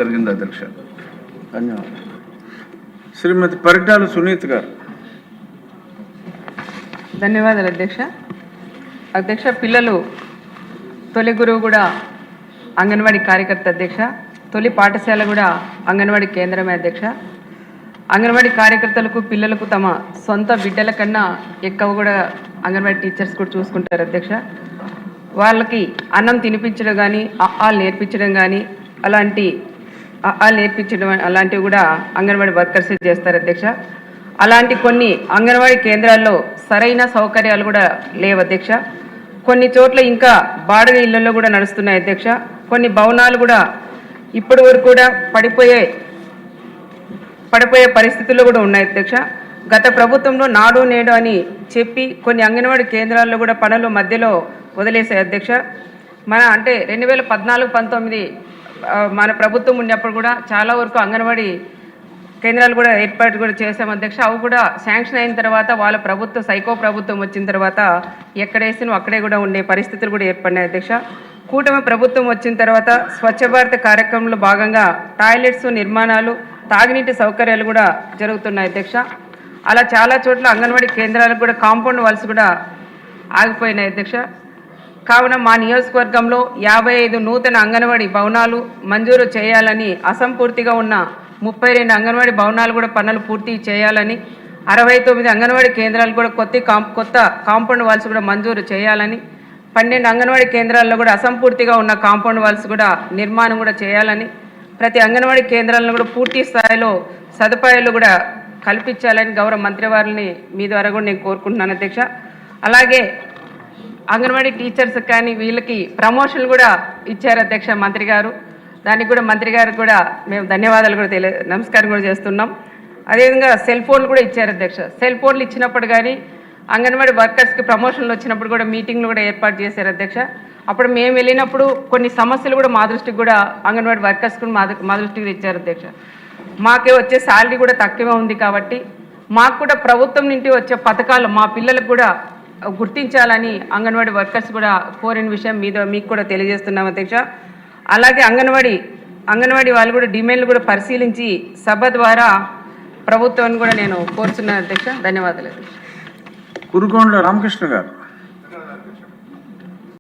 జరిగింది అధ్యక్ష. ధన్యవాదాలు. శ్రీమతి పరిటాల సునీత్ గారు. ధన్యవాదాలు అధ్యక్ష. అధ్యక్ష, పిల్లలు తొలి గురువు కూడా అంగన్వాడీ కార్యకర్త అధ్యక్ష. తొలి పాఠశాల కూడా అంగన్వాడీ కేంద్రమే అధ్యక్ష. అంగన్వాడీ కార్యకర్తలకు పిల్లలకు తమ సొంత బిడ్డల కన్నా ఎక్కువ కూడా అంగన్వాడీ టీచర్స్ కూడా చూసుకుంటారు అధ్యక్ష. వాళ్ళకి అన్నం తినిపించడం కానీ ఆలు నేర్పించడం కానీ అలాంటివి కూడా అంగన్వాడీ వర్కర్స్ చేస్తారు అధ్యక్ష. అలాంటి కొన్ని అంగన్వాడీ కేంద్రాల్లో సరైన సౌకర్యాలు కూడా లేవు అధ్యక్ష. కొన్ని చోట్ల ఇంకా బాడుగ ఇళ్లలో కూడా నడుస్తున్నాయి అధ్యక్ష. కొన్ని భవనాలు కూడా ఇప్పటి వరకు కూడా పడిపోయే పరిస్థితుల్లో కూడా ఉన్నాయి అధ్యక్ష. గత ప్రభుత్వంలో నాడు నేడు అని చెప్పి కొన్ని అంగన్వాడీ కేంద్రాల్లో కూడా పనులు మధ్యలో వదిలేసాయి అధ్యక్ష. అంటే 2014-19 మన ప్రభుత్వం ఉన్నప్పుడు కూడా చాలా వరకు అంగన్వాడీ కేంద్రాలు కూడా ఏర్పాటు కూడా చేశాం అధ్యక్ష. అవి కూడా శాంక్షన్ అయిన తర్వాత వాళ్ళ ప్రభుత్వం సైకో ప్రభుత్వం వచ్చిన తర్వాత ఎక్కడేసినో అక్కడే కూడా ఉండే పరిస్థితులు కూడా ఏర్పడినాయి అధ్యక్ష. కూటమి ప్రభుత్వం వచ్చిన తర్వాత స్వచ్ఛ భారత్ కార్యక్రమంలో భాగంగా టాయిలెట్స్ నిర్మాణాలు, తాగునీటి సౌకర్యాలు కూడా జరుగుతున్నాయి అధ్యక్ష. అలా చాలా చోట్ల అంగన్వాడీ కేంద్రాలకు కూడా కాంపౌండ్ వాల్స్ కూడా ఆగిపోయినాయి అధ్యక్ష. కావున మా నియోజకవర్గంలో 55 నూతన అంగన్వాడీ భవనాలు మంజూరు చేయాలని, అసంపూర్తిగా ఉన్న 32 అంగన్వాడీ భవనాలు కూడా పనులు పూర్తి చేయాలని, 69 అంగన్వాడీ కేంద్రాలు కూడా కొత్త కాంపౌండ్ వాల్స్ కూడా మంజూరు చేయాలని, 12 అంగన్వాడీ కేంద్రాల్లో కూడా అసంపూర్తిగా ఉన్న కాంపౌండ్ వాల్స్ కూడా నిర్మాణం కూడా చేయాలని, ప్రతి అంగన్వాడీ కేంద్రాలను కూడా పూర్తి స్థాయిలో సదుపాయాలు కూడా కల్పించాలని గౌరవ మంత్రి వారిని మీ ద్వారా కూడా నేను కోరుకుంటున్నాను అధ్యక్ష. అలాగే అంగన్వాడీ టీచర్స్ కానీ వీళ్ళకి ప్రమోషన్లు కూడా ఇచ్చారు అధ్యక్ష మంత్రి గారు. దానికి కూడా మంత్రి గారికి కూడా మేము ధన్యవాదాలు కూడా నమస్కారం కూడా చేస్తున్నాం. అదేవిధంగా సెల్ ఫోన్లు కూడా ఇచ్చారు అధ్యక్ష. సెల్ ఫోన్లు ఇచ్చినప్పుడు కానీ అంగన్వాడీ వర్కర్స్కి ప్రమోషన్లు వచ్చినప్పుడు కూడా మీటింగ్లు కూడా ఏర్పాటు చేశారు అధ్యక్ష. అప్పుడు మేము వెళ్ళినప్పుడు కొన్ని సమస్యలు కూడా మా దృష్టికి కూడా అంగన్వాడీ వర్కర్స్ కూడా మా దృష్టికి ఇచ్చారు అధ్యక్ష. మాకే వచ్చే శాలరీ కూడా తక్కువే ఉంది కాబట్టి మాకు కూడా ప్రభుత్వం నుండి వచ్చే పథకాలు మా పిల్లలకు కూడా గుర్తించాలని అంగన్వాడీ వర్కర్స్ కూడా కోరిన విషయం మీకు కూడా తెలియజేస్తున్నాం అధ్యక్ష. అలాగే అంగన్వాడీ వాళ్ళు కూడా డిమాండ్లు కూడా పరిశీలించి సభ ద్వారా ప్రభుత్వాన్ని కూడా నేను కోరుతున్నాను అధ్యక్ష. ధన్యవాదాలు అధ్యక్ష. కురుకొండల రామకృష్ణ గారు.